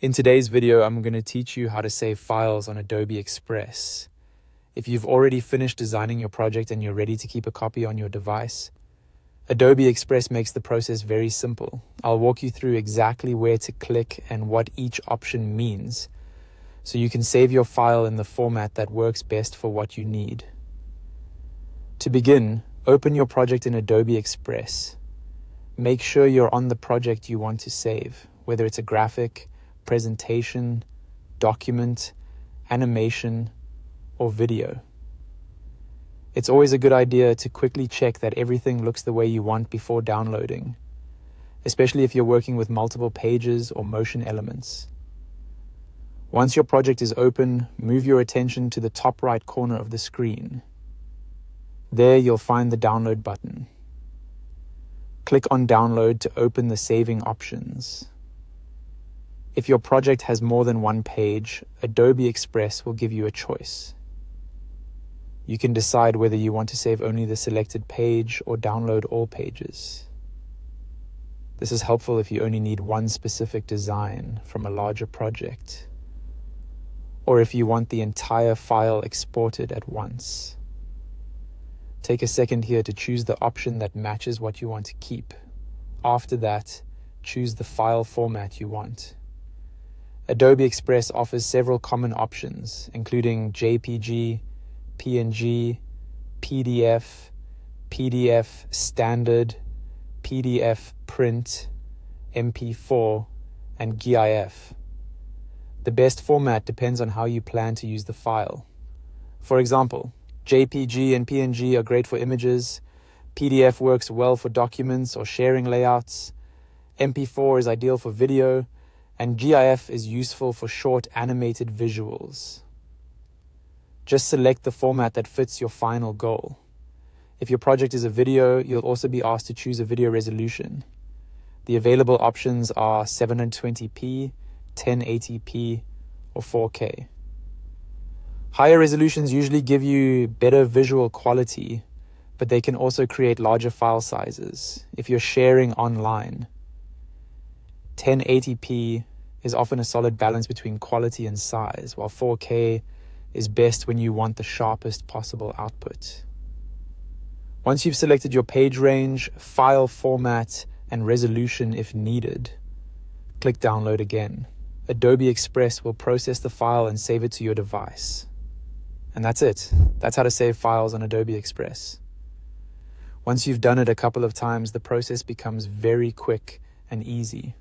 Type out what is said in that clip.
In today's video, I'm going to teach you how to save files on Adobe Express. If you've already finished designing your project and you're ready to keep a copy on your device, Adobe Express makes the process very simple. I'll walk you through exactly where to click and what each option means, so you can save your file in the format that works best for what you need. To begin, open your project in Adobe Express. Make sure you're on the project you want to save, whether it's a graphic, presentation, document, animation, or video. It's always a good idea to quickly check that everything looks the way you want before downloading, especially if you're working with multiple pages or motion elements. Once your project is open, move your attention to the top right corner of the screen. There you'll find the download button. Click on Download to open the saving options. If your project has more than one page, Adobe Express will give you a choice. You can decide whether you want to save only the selected page or download all pages. This is helpful if you only need one specific design from a larger project, or if you want the entire file exported at once. Take a second here to choose the option that matches what you want to keep. After that, choose the file format you want. Adobe Express offers several common options, including JPG, PNG, PDF, PDF Standard, PDF Print, MP4, and GIF. The best format depends on how you plan to use the file. For example, JPG and PNG are great for images, PDF works well for documents or sharing layouts, MP4 is ideal for video, and GIF is useful for short animated visuals. Just select the format that fits your final goal. If your project is a video, you'll also be asked to choose a video resolution. The available options are 720p, 1080p, or 4K. Higher resolutions usually give you better visual quality, but they can also create larger file sizes if you're sharing online. 1080p is often a solid balance between quality and size, while 4K is best when you want the sharpest possible output. Once you've selected your page range, file format, and resolution if needed, click Download again. Adobe Express will process the file and save it to your device. And that's it. That's how to save files on Adobe Express. Once you've done it a couple of times, the process becomes very quick and easy.